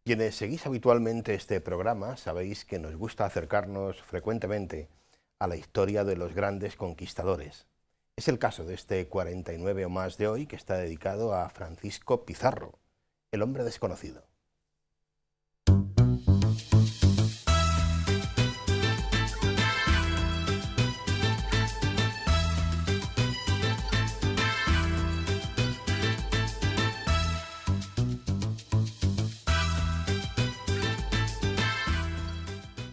Quienes seguís habitualmente este programa sabéis que nos gusta acercarnos frecuentemente a la historia de los grandes conquistadores. Es el caso de este 49 o más de hoy, que está dedicado a Francisco Pizarro, el hombre desconocido.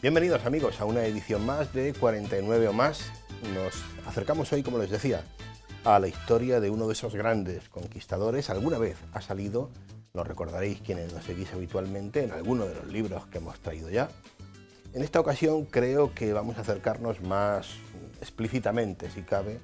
Bienvenidos amigos a una edición más de 49 o más. Nos acercamos hoy, como les decía, a la historia de uno de esos grandes conquistadores. Alguna vez ha salido, lo recordaréis quienes nos seguís habitualmente, en alguno de los libros que hemos traído ya. En esta ocasión creo que vamos a acercarnos más explícitamente, si cabe,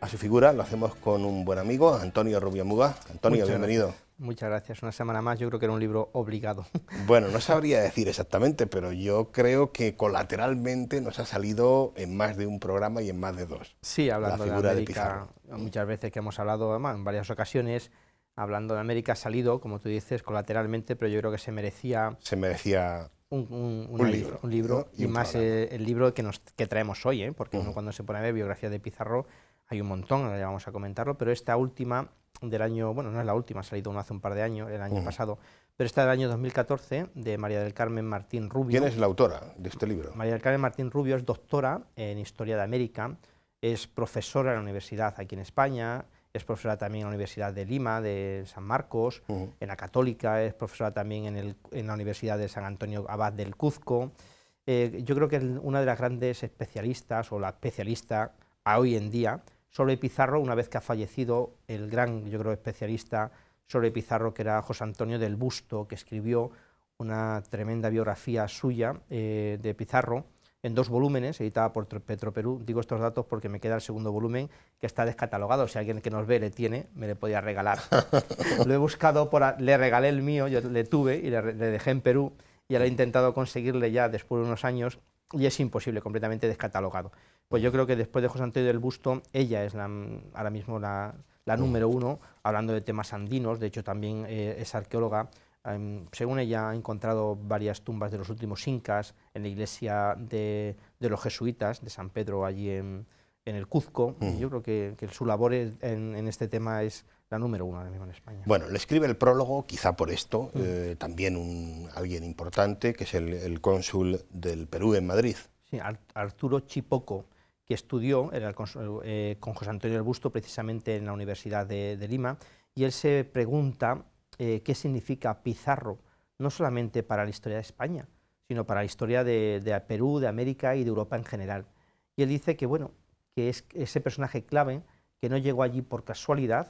a su figura. Lo hacemos con un buen amigo, Antonio Rubio Muga. Antonio, bienvenido. Muchas gracias. Una semana más, yo creo que era un libro obligado. Bueno, no sabría decir exactamente, pero yo creo que colateralmente nos ha salido en más de un programa y en más de dos. Sí, hablando la figura de América, de muchas veces que hemos hablado, además, en varias ocasiones, hablando de América ha salido, como tú dices, colateralmente, pero yo creo que se merecía un libro, ¿no? y más el libro que traemos hoy, porque uno cuando se pone a ver biografía de Pizarro hay un montón, ahora ya vamos a comentarlo, pero esta última del año, bueno, no es la última, ha salido hace un par de años, el año pasado, pero esta del año 2014, de María del Carmen Martín Rubio. ¿Quién es la autora de este libro? María del Carmen Martín Rubio es doctora en Historia de América, es profesora en la universidad aquí en España, es profesora también en la Universidad de Lima, de San Marcos, en la Católica, es profesora también en la Universidad de San Antonio Abad del Cuzco. Yo creo que es una de las grandes especialistas, o la especialista a hoy en día, sobre Pizarro, una vez que ha fallecido el gran, yo creo, especialista sobre Pizarro, que era José Antonio del Busto, que escribió una tremenda biografía suya de Pizarro, en 2 volúmenes, editada por Petroperú. Digo estos datos porque me queda el segundo volumen, que está descatalogado. Si alguien que nos ve le tiene, me le podía regalar. Lo he buscado, le regalé el mío, yo le tuve y le dejé en Perú, y ahora he intentado conseguirle ya después de unos años, y es imposible, completamente descatalogado. Pues yo creo que después de José Antonio del Busto, ella es ahora mismo la número 1, hablando de temas andinos. De hecho también es arqueóloga. Según ella ha encontrado varias tumbas de los últimos incas en la iglesia de los jesuitas de San Pedro, allí en el Cuzco. Yo creo que su labor en este tema es la número 1 ahora mismo en España. Bueno, le escribe el prólogo, quizá por esto, también alguien importante, que es el cónsul del Perú en Madrid. Sí, Arturo Chipoco, que estudió con José Antonio del Busto precisamente en la Universidad de Lima, y él se pregunta qué significa Pizarro, no solamente para la historia de España, sino para la historia de Perú, de América y de Europa en general. Y él dice que, bueno, que es ese personaje clave que no llegó allí por casualidad,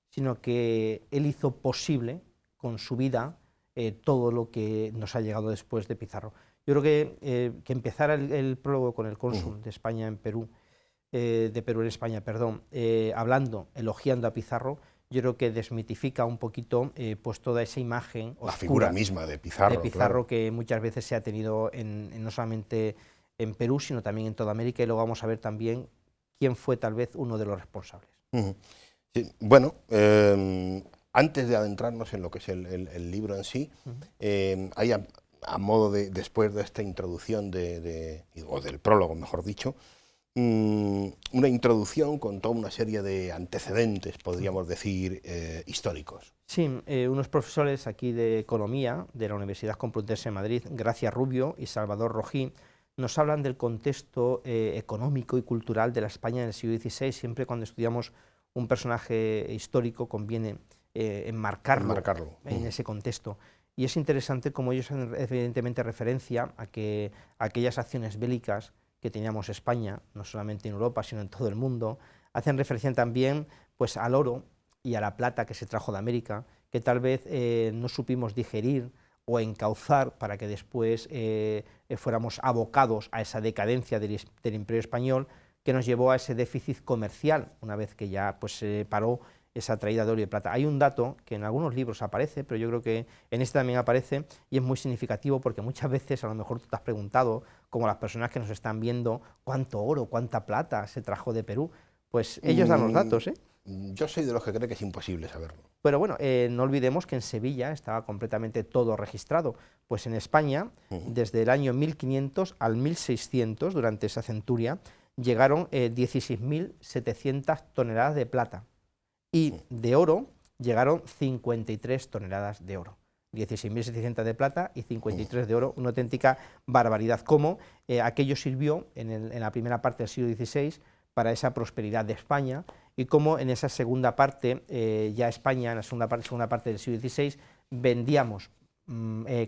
sino que él hizo posible con su vida todo lo que nos ha llegado después de Pizarro. Yo creo que empezara el prólogo con el cónsul de España en Perú, de Perú en España, perdón, hablando, elogiando a Pizarro, yo creo que desmitifica un poquito pues toda esa imagen oscura, la figura misma de Pizarro, claro, que muchas veces se ha tenido no solamente en Perú, sino también en toda América, y luego vamos a ver también quién fue tal vez uno de los responsables. Sí, bueno, antes de adentrarnos en lo que es el libro en sí, hay a modo de, después de esta introducción, o del prólogo, mejor dicho, una introducción con toda una serie de antecedentes, podríamos decir, históricos. Sí, unos profesores aquí de Economía de la Universidad Complutense de Madrid, Gracia Rubio y Salvador Rojí, nos hablan del contexto económico y cultural de la España del siglo XVI. Siempre cuando estudiamos un personaje histórico conviene enmarcarlo en ese contexto. Y es interesante como ellos hacen evidentemente referencia a que aquellas acciones bélicas que teníamos España, no solamente en Europa, sino en todo el mundo, hacen referencia también pues, al oro y a la plata que se trajo de América, que tal vez no supimos digerir o encauzar para que después fuéramos abocados a esa decadencia del Imperio Español, que nos llevó a ese déficit comercial, una vez que ya pues, se paró esa traída de oro y de plata. Hay un dato que en algunos libros aparece, pero yo creo que en este también aparece, y es muy significativo porque muchas veces a lo mejor tú te has preguntado, como las personas que nos están viendo, cuánto oro, cuánta plata se trajo de Perú. Pues ellos dan los datos, ¿eh? yo soy de los que cree que es imposible saberlo. Pero bueno, no olvidemos que en Sevilla estaba completamente todo registrado, pues en España, desde el año 1500 al 1600, durante esa centuria, llegaron 16.700 toneladas de plata, y de oro llegaron 53 toneladas de oro. 16.700 de plata y 53 de oro, una auténtica barbaridad. Cómo aquello sirvió en la primera parte del siglo XVI para esa prosperidad de España, y cómo en esa segunda parte, ya España, en la segunda parte del siglo XVI,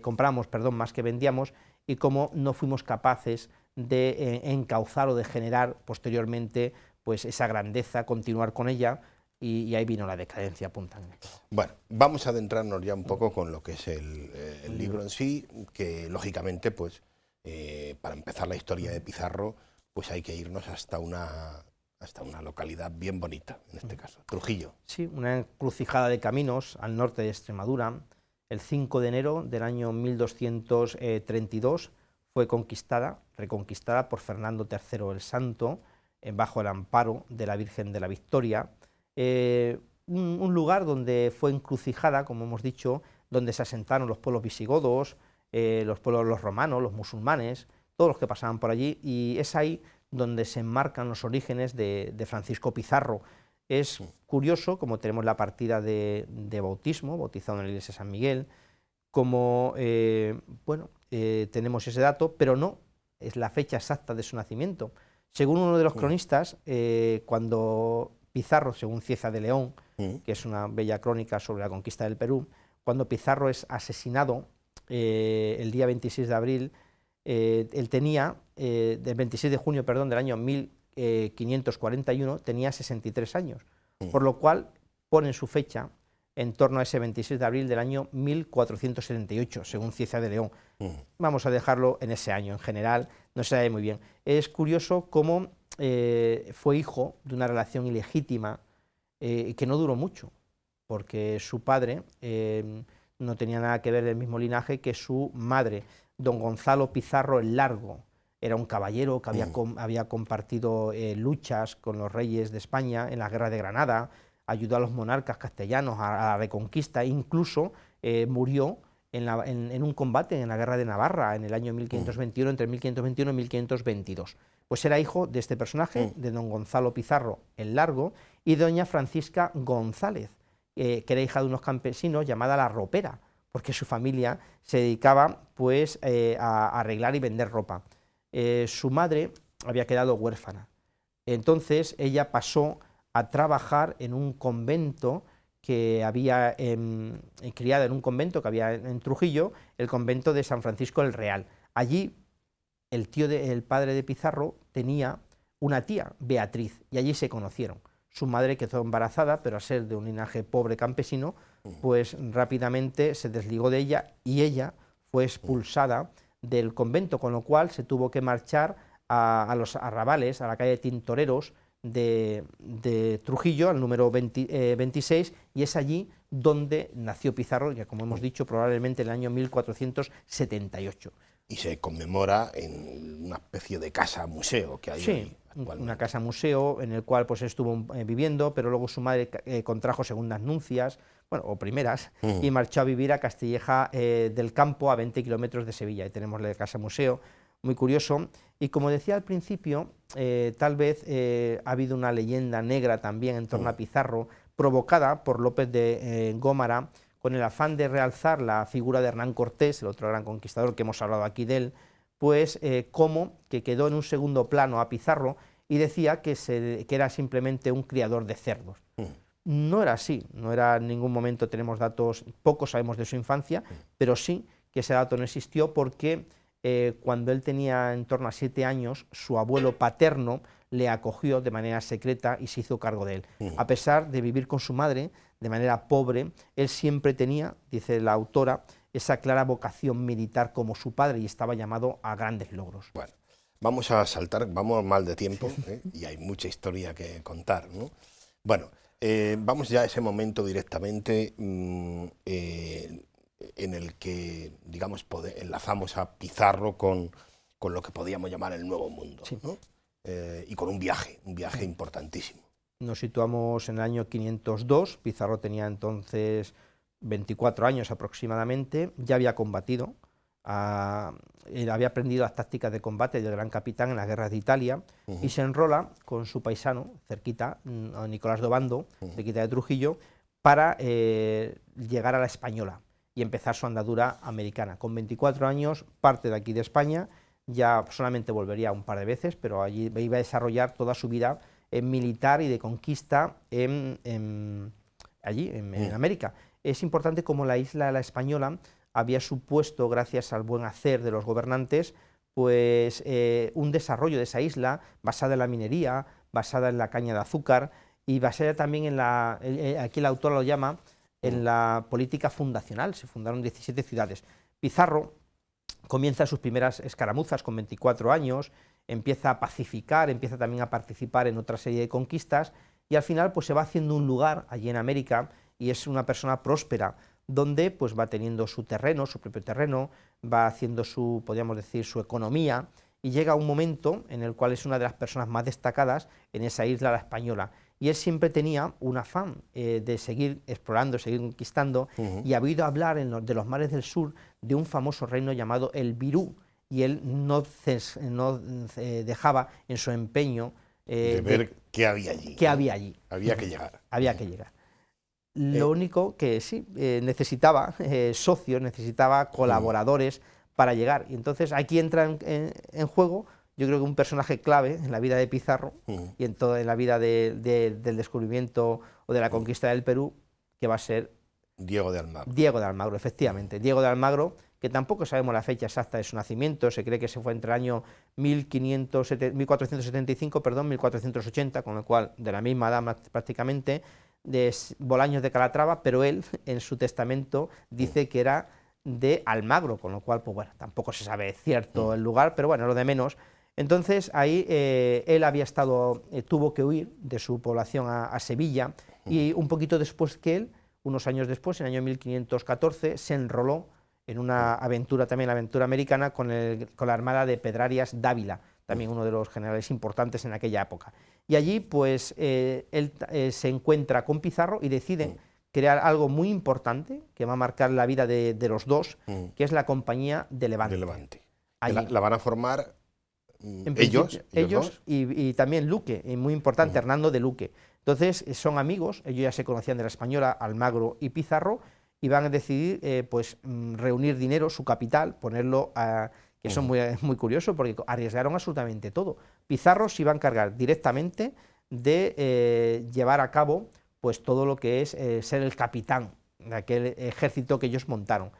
compramos, más que vendíamos, y cómo no fuimos capaces de encauzar o de generar posteriormente pues esa grandeza, continuar con ella, y ahí vino la decadencia puntualmente. Bueno, vamos a adentrarnos ya un poco con lo que es el libro en sí, que lógicamente, pues, para empezar la historia de Pizarro, pues hay que irnos hasta una localidad bien bonita, en este caso, Trujillo. Sí, una encrucijada de caminos al norte de Extremadura. El 5 de enero del año 1232 fue reconquistada por Fernando III el Santo, bajo el amparo de la Virgen de la Victoria. Un lugar donde fue encrucijada, como hemos dicho, donde se asentaron los pueblos visigodos, los romanos, los musulmanes, todos los que pasaban por allí, y es ahí donde se enmarcan los orígenes de Francisco Pizarro. Es curioso, como tenemos la partida de bautismo, bautizado en la iglesia de San Miguel, como, tenemos ese dato, pero no es la fecha exacta de su nacimiento. Según uno de los cronistas, cuando Pizarro, según Cieza de León, que es una bella crónica sobre la conquista del Perú, cuando Pizarro es asesinado el día 26 de abril, él tenía, del 26 de junio, perdón, del año 1541, tenía 63 años, por lo cual ponen su fecha en torno a ese 26 de abril del año 1478, según Cieza de León. Vamos a dejarlo en ese año, en general no se sabe muy bien. Es curioso cómo fue hijo de una relación ilegítima que no duró mucho, porque su padre no tenía nada que ver del mismo linaje que su madre. Don Gonzalo Pizarro el Largo era un caballero que había compartido luchas con los reyes de España en la guerra de Granada, ayudó a los monarcas castellanos a la reconquista, incluso murió en un combate en la guerra de Navarra en el año 1521, entre 1521 y 1522. Pues era hijo de este personaje, de don Gonzalo Pizarro el Largo, y de doña Francisca González, que era hija de unos campesinos llamada La Ropera, porque su familia se dedicaba pues a arreglar y vender ropa. Su madre había quedado huérfana, entonces ella pasó a trabajar en un convento que había, criada en un convento que había en Trujillo, el convento de San Francisco el Real. Allí el padre de Pizarro tenía una tía, Beatriz, y allí se conocieron. Su madre quedó embarazada, pero al ser de un linaje pobre campesino, pues rápidamente se desligó de ella y ella fue expulsada del convento, con lo cual se tuvo que marchar a los arrabales, a la calle de Tintoreros de Trujillo, al número 26, y es allí donde nació Pizarro, ya como hemos dicho, probablemente en el año 1478. Y se conmemora en una especie de casa-museo que hay ahí actualmente. Una casa-museo en el cual pues estuvo viviendo, pero luego su madre contrajo segundas nupcias, bueno, o primeras, y marchó a vivir a Castilleja del Campo, a 20 kilómetros de Sevilla. Ahí tenemos la casa-museo, muy curioso. Y como decía al principio, tal vez ha habido una leyenda negra también en torno a Pizarro, provocada por López de Gómara, con el afán de realzar la figura de Hernán Cortés, el otro gran conquistador que hemos hablado aquí de él, pues como que quedó en un segundo plano a Pizarro y decía que era simplemente un criador de cerdos. No era así, no era en ningún momento, tenemos datos, poco sabemos de su infancia, pero sí que ese dato no existió porque cuando él tenía en torno a 7 años, su abuelo paterno le acogió de manera secreta y se hizo cargo de él. A pesar de vivir con su madre de manera pobre, él siempre tenía, dice la autora, esa clara vocación militar como su padre y estaba llamado a grandes logros. Bueno, vamos a saltar, vamos mal de tiempo, y hay mucha historia que contar, ¿no? Bueno, vamos ya a ese momento directamente en el que, digamos, enlazamos a Pizarro con lo que podíamos llamar el Nuevo Mundo, ¿no? Y con un viaje importantísimo. nos situamos en el año 502, Pizarro tenía entonces 24 años aproximadamente, ya había combatido, había aprendido las tácticas de combate del gran capitán en las guerras de Italia, y se enrola con su paisano, cerquita, Nicolás d'Obando, cerquita de Trujillo, para llegar a la Española y empezar su andadura americana. Con 24 años parte de aquí de España, ya solamente volvería un par de veces, pero allí iba a desarrollar toda su vida militar y de conquista allí, en América. Es importante como la isla La Española había supuesto, gracias al buen hacer de los gobernantes, pues un desarrollo de esa isla basada en la minería, basada en la caña de azúcar y basada también en aquí el autor lo llama, en la política fundacional. Se fundaron 17 ciudades. Pizarro comienza sus primeras escaramuzas con 24 años, empieza a pacificar, empieza también a participar en otra serie de conquistas y al final pues se va haciendo un lugar allí en América y es una persona próspera, donde pues va teniendo su terreno, su propio terreno, va haciendo su, podríamos decir, su economía, y llega un momento en el cual es una de las personas más destacadas en esa isla La Española. Y él siempre tenía un afán de seguir explorando, seguir conquistando, y ha oído hablar de los mares del sur de un famoso reino llamado el Virú, y él no dejaba en su empeño de ver qué había allí. Qué había allí. Había que llegar. Había que llegar. Lo único que sí, necesitaba socios, necesitaba colaboradores para llegar. Y entonces aquí entra en juego, yo creo que un personaje clave en la vida de Pizarro y en toda la vida del descubrimiento o de la conquista del Perú, que va a ser Diego de Almagro. Diego de Almagro, efectivamente. Diego de Almagro, que tampoco sabemos la fecha exacta de su nacimiento, se cree que se fue entre el año 1475, 1480, con lo cual de la misma edad prácticamente, de Bolaños de Calatrava, pero él en su testamento dice que era de Almagro, con lo cual, pues bueno, tampoco se sabe cierto el lugar, pero bueno, lo de menos. Entonces ahí él había estado, tuvo que huir de su población a Sevilla, y un poquito después que él, unos años después, en el año 1514, se enroló en una aventura, también la aventura americana, con la armada de Pedrarias Dávila, también uno de los generales importantes en aquella época. Y allí pues él se encuentra con Pizarro y decide crear algo muy importante que va a marcar la vida de los dos, que es la Compañía de Levante. De Levante. La van a formar ellos y también Luque, muy importante, Hernando de Luque. Entonces son amigos, ellos ya se conocían de La Española, Almagro y Pizarro, y van a decidir pues reunir dinero, su capital, ponerlo a... que eso es muy curioso porque arriesgaron absolutamente todo. Pizarro se iba a encargar directamente de llevar a cabo pues todo lo que es ser el capitán de aquel ejército que ellos montaron.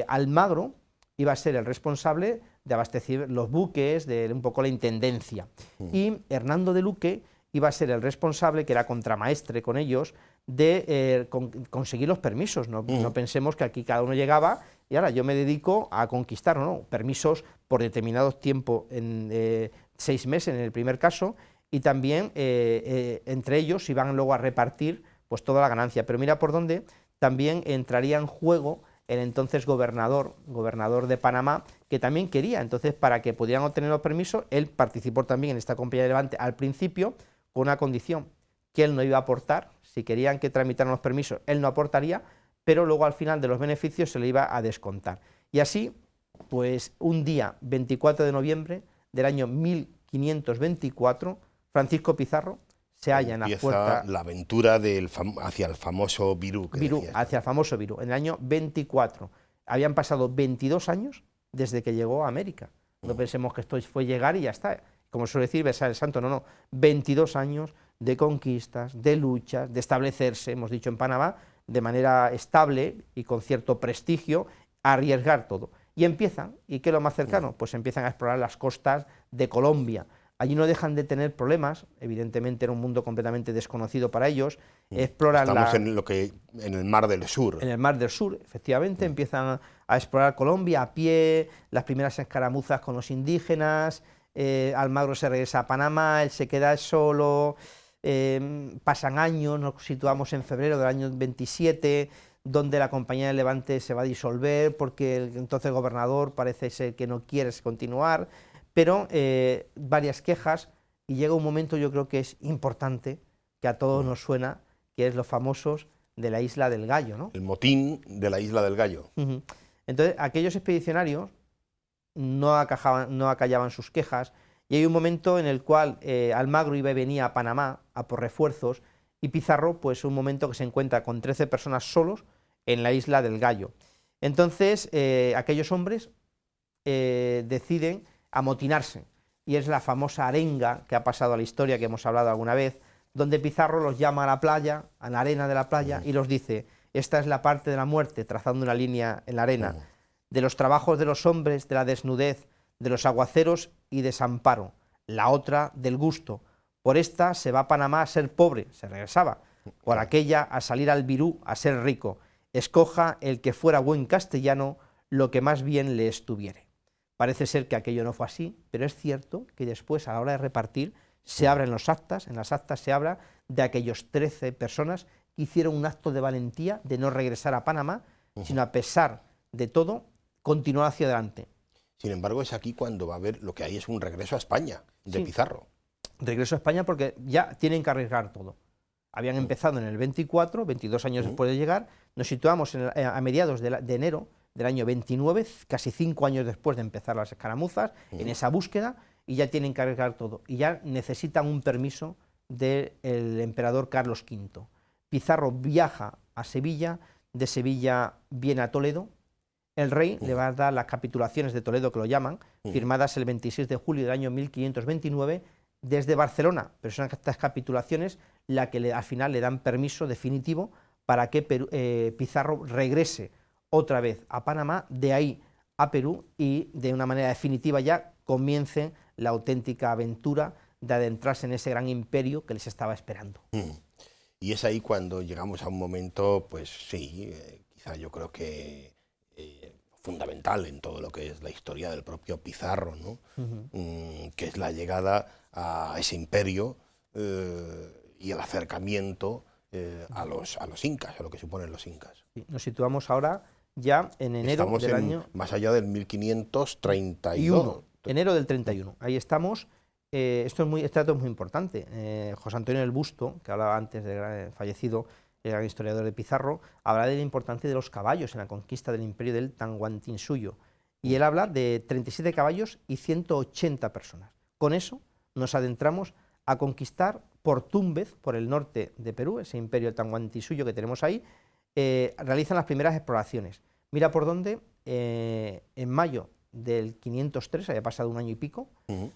Almagro iba a ser el responsable de abastecer los buques, de un poco la intendencia, y Hernando de Luque iba a ser el responsable, que era contramaestre con ellos, de conseguir los permisos. No pensemos que aquí cada uno llegaba y ahora yo me dedico a conquistar, no, permisos por determinados tiempos, en 6 meses en el primer caso, y también entre ellos iban luego a repartir pues toda la ganancia. Pero mira por dónde también entraría en juego el entonces gobernador de Panamá, que también quería. Entonces, para que pudieran obtener los permisos, él participó también en esta Compañía de Levante al principio, con una condición, que él no iba a aportar. Si querían que tramitaran los permisos, él no aportaría, pero luego al final de los beneficios se le iba a descontar. Y así, pues un día 24 de noviembre del año 1524, Francisco Pizarro se halla en la puerta... la aventura hacia el famoso Virú. Hacia el famoso Virú, en el año 24. Habían pasado 22 años desde que llegó a América. No pensemos que esto fue llegar y ya está. Como suele decir, besar el santo, no. 22 años de conquistas, de luchas, de establecerse, hemos dicho en Panamá, de manera estable y con cierto prestigio, a arriesgar todo. Y empiezan, ¿y qué es lo más cercano? Pues empiezan a explorar las costas de Colombia. Allí no dejan de tener problemas, evidentemente era un mundo completamente desconocido para ellos. Exploran Estamos en el Mar del Sur. En el Mar del Sur, efectivamente, empiezan a explorar Colombia a pie, las primeras escaramuzas con los indígenas. Almagro se regresa a Panamá, él se queda solo, pasan años, nos situamos en febrero del año 27, donde la Compañía de Levante se va a disolver porque el entonces gobernador parece ser que no quiere continuar, pero varias quejas, y llega un momento, yo creo que es importante, que a todos nos suena, que es los famosos de la Isla del Gallo, ¿no? El motín de la Isla del Gallo. Entonces, aquellos expedicionarios no acallaban sus quejas, y hay un momento en el cual Almagro iba y venía a Panamá a por refuerzos, y Pizarro, pues un momento que se encuentra con 13 personas solos en la Isla del Gallo. Entonces, aquellos hombres deciden amotinarse, y es la famosa arenga que ha pasado a la historia, que hemos hablado alguna vez, donde Pizarro los llama a la playa, a la arena de la playa, y los dice: esta es la parte de la muerte, trazando una línea en la arena, de los trabajos de los hombres, de la desnudez, de los aguaceros y desamparo, la otra del gusto. Por esta se va a Panamá a ser pobre, se regresaba, por aquella a salir al Virú a ser rico. Escoja el que fuera buen castellano lo que más bien le estuviere. Parece ser que aquello no fue así, pero es cierto que después, a la hora de repartir, se abren los actas, en las actas se habla de aquellos 13 personas que hicieron un acto de valentía de no regresar a Panamá, sino a pesar de todo, continuar hacia adelante. Sin embargo, es aquí cuando va a haber lo que hay es un regreso a España de Pizarro. Regreso a España porque ya tienen que arriesgar todo. Habían empezado en el 24, 22 años después de llegar, nos situamos a mediados de enero del año 29, casi 5 años después de empezar las escaramuzas, en esa búsqueda, y ya tienen que arriesgar todo, y ya necesitan un permiso del emperador Carlos V. Pizarro viaja a Sevilla, de Sevilla viene a Toledo, el rey le va a dar las capitulaciones de Toledo, que lo llaman, firmadas el 26 de julio del año 1529, desde Barcelona, pero son estas capitulaciones las que al final le dan permiso definitivo para que Pizarro regrese otra vez a Panamá, de ahí a Perú, y de una manera definitiva ya comience la auténtica aventura de adentrarse en ese gran imperio que les estaba esperando. Y es ahí cuando llegamos a un momento, pues sí, quizá yo creo que fundamental en todo lo que es la historia del propio Pizarro, ¿no? Que es la llegada a ese imperio y el acercamiento a los incas, a lo que suponen los incas. Nos situamos ahora ya en enero del año... más allá del 1531. Enero del 31, ahí estamos. Este dato es muy importante. José Antonio del Busto, que hablaba antes de fallecido, el gran historiador de Pizarro, habla de la importancia de los caballos en la conquista del imperio del Tahuantinsuyo. Y él habla de 37 caballos y 180 personas. Con eso nos adentramos a conquistar por Túmbez, por el norte de Perú, ese imperio del Tahuantinsuyo que tenemos ahí. Realizan las primeras exploraciones. Mira por dónde, en mayo del 503, había pasado un año y pico,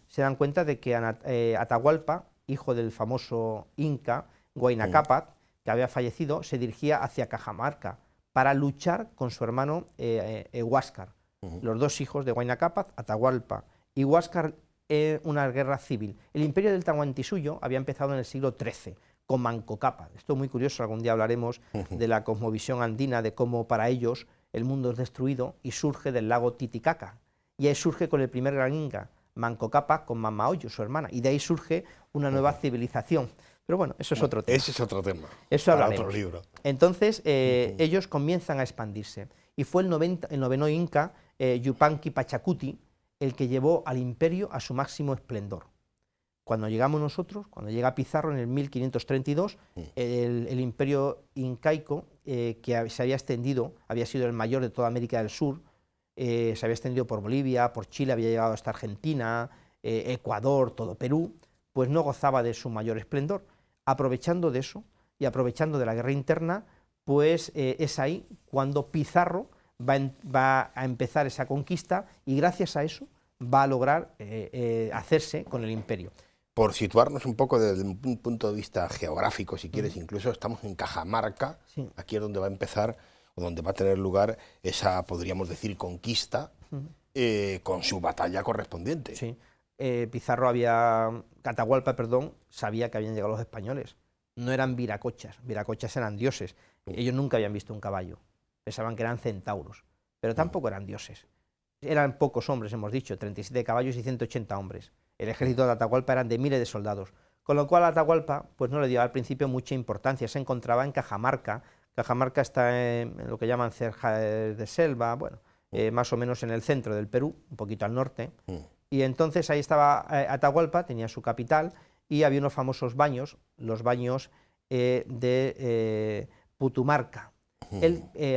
se dan cuenta de que Atahualpa, hijo del famoso inca Huayna Cápac, que había fallecido, se dirigía hacia Cajamarca para luchar con su hermano Huáscar. Los dos hijos de Huayna Cápac, Atahualpa y Huáscar, una guerra civil. El imperio del Tahuantinsuyo había empezado en el siglo XIII, con Manco Cápac. Esto es muy curioso, algún día hablaremos de la cosmovisión andina, de cómo para ellos el mundo es destruido y surge del lago Titicaca. Y ahí surge con el primer gran inca, Manco Cápac, con Mama Oyo, su hermana, y de ahí surge una nueva civilización. Pero bueno, eso es otro tema. Ese es otro tema. Eso para hablaremos. Otro libro. Entonces, ellos comienzan a expandirse. Y fue el noveno inca, Yupanqui Pachacuti, el que llevó al imperio a su máximo esplendor. Cuando llegamos nosotros, cuando llega Pizarro en el 1532, el imperio incaico, que se había extendido, había sido el mayor de toda América del Sur, se había extendido por Bolivia, por Chile, había llegado hasta Argentina, Ecuador, todo Perú, pues no gozaba de su mayor esplendor. Aprovechando de eso y aprovechando de la guerra interna, pues es ahí cuando Pizarro va a empezar esa conquista, y gracias a eso va a lograr hacerse con el imperio. Por situarnos un poco desde un punto de vista geográfico, si quieres, incluso estamos en Cajamarca, aquí es donde va a empezar, o donde va a tener lugar esa, podríamos decir, conquista, con su batalla correspondiente. Sí. Atahualpa, sabía que habían llegado los españoles. No eran viracochas eran dioses. Ellos nunca habían visto un caballo, pensaban que eran centauros, pero tampoco eran dioses. Eran pocos hombres, hemos dicho, 37 caballos y 180 hombres. El ejército de Atahualpa eran de miles de soldados, con lo cual Atahualpa pues no le dio al principio mucha importancia. Se encontraba en Cajamarca. Cajamarca está en lo que llaman Cerja de Selva, bueno, más o menos en el centro del Perú, un poquito al norte. Y entonces ahí estaba Atahualpa, tenía su capital, y había unos famosos baños, los baños de Putumarca.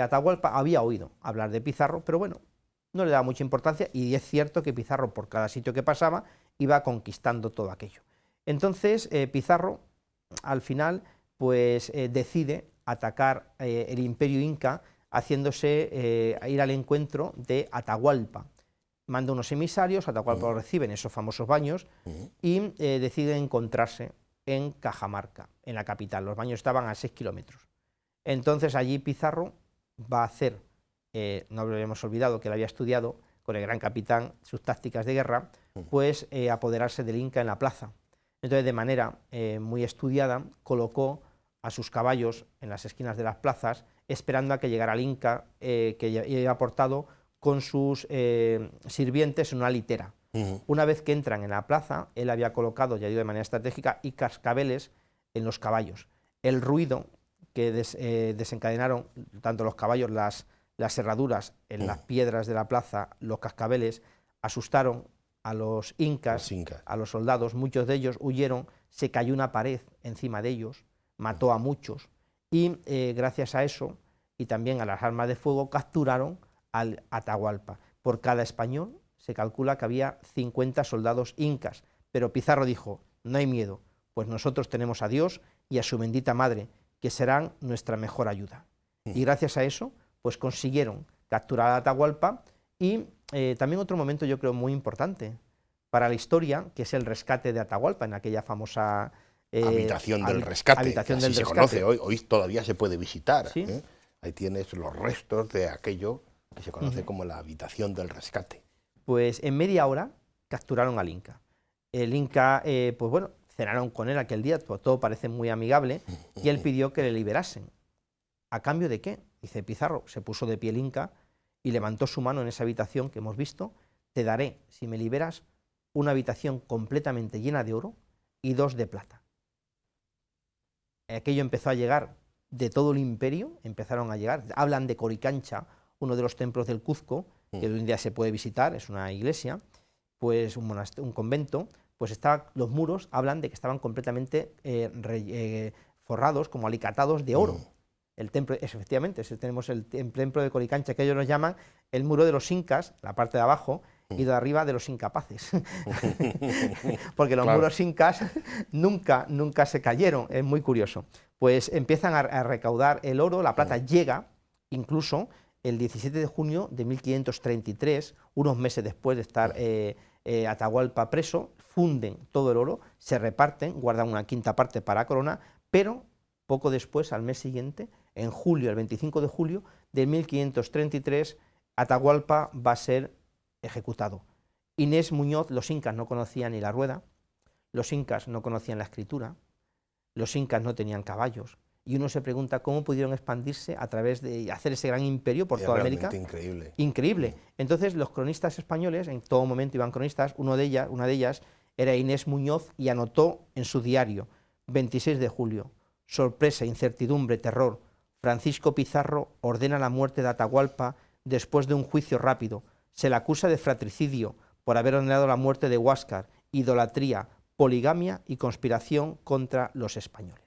Atahualpa había oído hablar de Pizarro, pero bueno, no le daba mucha importancia, y es cierto que Pizarro, por cada sitio que pasaba, iba conquistando todo aquello. Entonces Pizarro, al final, pues decide atacar el imperio inca, haciéndose ir al encuentro de Atahualpa. Manda unos emisarios, Atahualpa lo recibe en esos famosos baños, y decide encontrarse en Cajamarca, en la capital. Los baños estaban a 6 kilómetros. Entonces allí Pizarro va a hacer, no lo hemos olvidado que él había estudiado con el gran capitán sus tácticas de guerra, pues apoderarse del Inca en la plaza. Entonces, de manera muy estudiada, colocó a sus caballos en las esquinas de las plazas, esperando a que llegara el Inca, que iba aportado con sus sirvientes en una litera. Una vez que entran en la plaza, él había colocado, ya digo de manera estratégica, y cascabeles en los caballos. El ruido que desencadenaron tanto los caballos, las herraduras en las piedras de la plaza, los cascabeles, asustaron a los incas, a los soldados. Muchos de ellos huyeron, se cayó una pared encima de ellos, mató a muchos, y gracias a eso, y también a las armas de fuego, capturaron al Atahualpa. Por cada español se calcula que había 50 soldados incas, pero Pizarro dijo: no hay miedo, pues nosotros tenemos a Dios y a su bendita madre, que serán nuestra mejor ayuda. Y gracias a eso, pues consiguieron capturar a Atahualpa. Y también otro momento, yo creo, muy importante para la historia, que es el rescate de Atahualpa, en aquella famosa habitación del rescate, habitación así del se rescate. conoce hoy todavía se puede visitar. ¿Sí? Ahí tienes los restos de aquello que se conoce como la habitación del rescate. Pues en media hora capturaron al Inca. El Inca, pues bueno, cenaron con él aquel día, todo parece muy amigable, y él pidió que le liberasen. ¿A cambio de qué? Dice Pizarro, se puso de pie el Inca y levantó su mano en esa habitación que hemos visto: te daré, si me liberas, una habitación completamente llena de oro y 2 de plata. Aquello empezó a llegar de todo el imperio, empezaron a llegar, hablan de Coricancha, uno de los templos del Cuzco, que hoy en día se puede visitar, es una iglesia, pues un convento, pues los muros hablan de que estaban completamente forrados, como alicatados de oro. El templo, efectivamente, tenemos el templo de Coricancha, que ellos nos llaman el muro de los incas, la parte de abajo, y de arriba de los incapaces. Porque los muros incas nunca se cayeron, es muy curioso. Pues empiezan a recaudar el oro, la plata llega, incluso el 17 de junio de 1533, unos meses después de estar Atahualpa preso, funden todo el oro, se reparten, guardan una quinta parte para corona, pero poco después, al mes siguiente, en julio, el 25 de julio de 1533, Atahualpa va a ser ejecutado. Inés Muñoz, los incas no conocían ni la rueda, los incas no conocían la escritura, los incas no tenían caballos, y uno se pregunta cómo pudieron expandirse a través de hacer ese gran imperio por toda América. Increíble. Increíble. Entonces los cronistas españoles, en todo momento iban cronistas, una de ellas era Inés Muñoz, y anotó en su diario: 26 de julio, sorpresa, incertidumbre, terror. Francisco Pizarro ordena la muerte de Atahualpa después de un juicio rápido. Se le acusa de fratricidio por haber ordenado la muerte de Huáscar, idolatría, poligamia y conspiración contra los españoles.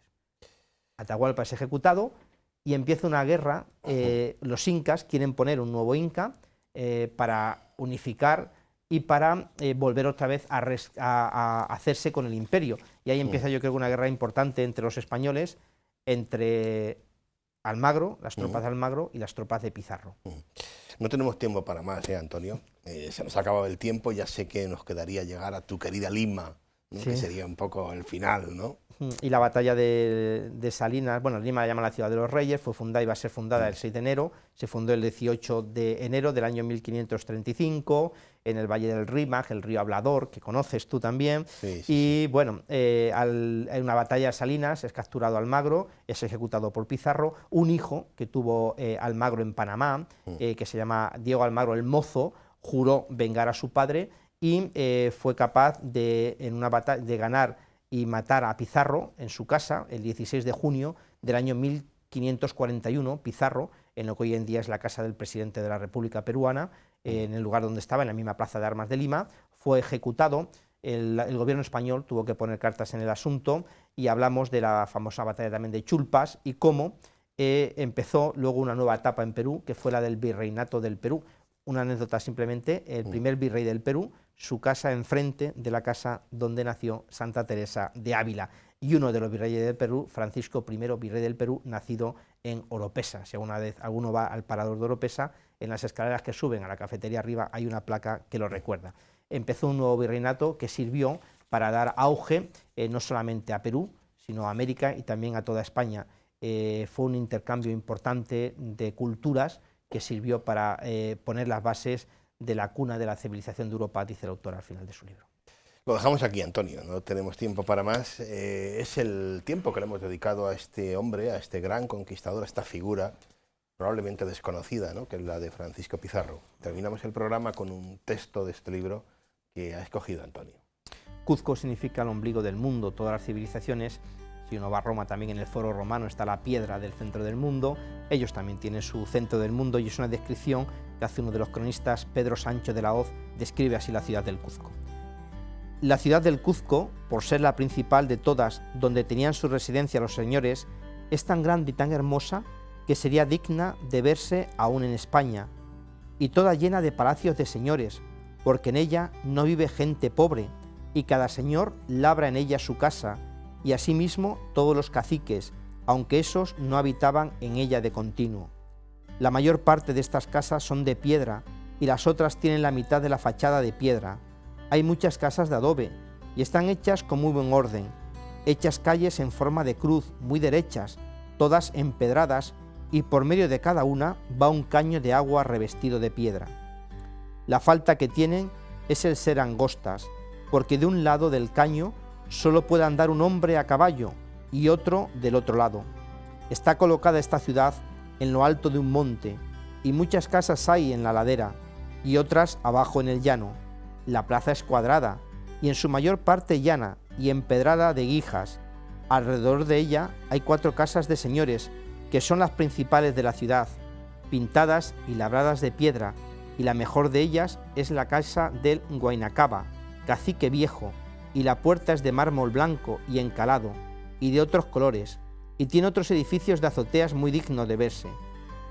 Atahualpa es ejecutado y empieza una guerra. Los incas quieren poner un nuevo inca para unificar y para volver otra vez a hacerse con el imperio. Y ahí empieza, yo creo, una guerra importante entre los españoles, entre Almagro, las tropas de Almagro y las tropas de Pizarro. No tenemos tiempo para más, Antonio. Se nos ha acabado el tiempo, ya sé que nos quedaría llegar a tu querida Lima, ¿no? Sí. Que sería un poco el final, ¿no? Y la batalla de Salinas, bueno, Lima la llaman la ciudad de los reyes, iba a ser fundada el 6 de enero, se fundó el 18 de enero del año 1535, en el Valle del Rímac, el río Hablador, que conoces tú también, y bueno, en una batalla de Salinas es capturado Almagro, es ejecutado por Pizarro, un hijo que tuvo Almagro en Panamá, que se llama Diego Almagro el Mozo, juró vengar a su padre y fue capaz en una batalla de ganar y matar a Pizarro en su casa el 16 de junio del año 1541, Pizarro, en lo que hoy en día es la casa del presidente de la República Peruana, en el lugar donde estaba, en la misma plaza de armas de Lima, fue ejecutado el gobierno español tuvo que poner cartas en el asunto y hablamos de la famosa batalla también de Chulpas y cómo empezó luego una nueva etapa en Perú, que fue la del virreinato del Perú. Una anécdota simplemente, el primer virrey del Perú, su casa enfrente de la casa donde nació Santa Teresa de Ávila, y uno de los virreyes del Perú, Francisco I, virrey del Perú, nacido en Oropesa. Si alguna vez alguno va al parador de Oropesa, en las escaleras que suben a la cafetería arriba hay una placa que lo recuerda. Empezó un nuevo virreinato que sirvió para dar auge no solamente a Perú, sino a América y también a toda España. Fue un intercambio importante de culturas que sirvió para poner las bases de la cuna de la civilización de Europa, dice el autor al final de su libro. Lo dejamos aquí, Antonio, no tenemos tiempo para más. Es el tiempo que le hemos dedicado a este hombre, a este gran conquistador, a esta figura probablemente desconocida, ¿no?, que es la de Francisco Pizarro. Terminamos el programa con un texto de este libro que ha escogido Antonio. Cuzco significa el ombligo del mundo, todas las civilizaciones. Si uno va a Roma, también en el Foro Romano está la piedra del centro del mundo. Ellos también tienen su centro del mundo y es una descripción que hace uno de los cronistas, Pedro Sancho de la Hoz, describe así la ciudad del Cuzco. La ciudad del Cuzco, por ser la principal de todas donde tenían su residencia los señores, es tan grande y tan hermosa que sería digna de verse aún en España, y toda llena de palacios de señores, porque en ella no vive gente pobre, y cada señor labra en ella su casa, y asimismo todos los caciques, aunque esos no habitaban en ella de continuo. La mayor parte de estas casas son de piedra, y las otras tienen la mitad de la fachada de piedra. Hay muchas casas de adobe, y están hechas con muy buen orden, hechas calles en forma de cruz, muy derechas, todas empedradas, y por medio de cada una va un caño de agua revestido de piedra. La falta que tienen es el ser angostas, porque de un lado del caño solo puede andar un hombre a caballo y otro del otro lado. Está colocada esta ciudad en lo alto de un monte, y muchas casas hay en la ladera, y otras abajo en el llano. La plaza es cuadrada, y en su mayor parte llana, y empedrada de guijas. Alrededor de ella hay 4 casas de señores, que son las principales de la ciudad, pintadas y labradas de piedra, y la mejor de ellas es la casa del Guaynacaba, cacique viejo, y la puerta es de mármol blanco y encalado, y de otros colores, y tiene otros edificios de azoteas muy dignos de verse.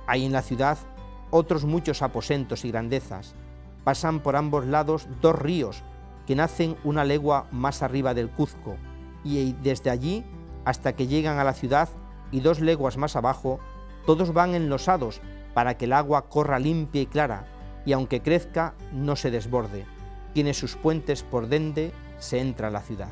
Hay en la ciudad otros muchos aposentos y grandezas. Pasan por ambos lados 2 ríos, que nacen una legua más arriba del Cuzco, y desde allí hasta que llegan a la ciudad, y 2 leguas más abajo, todos van enlosados para que el agua corra limpia y clara, y aunque crezca, no se desborde. Tiene sus puentes por donde se entra a la ciudad.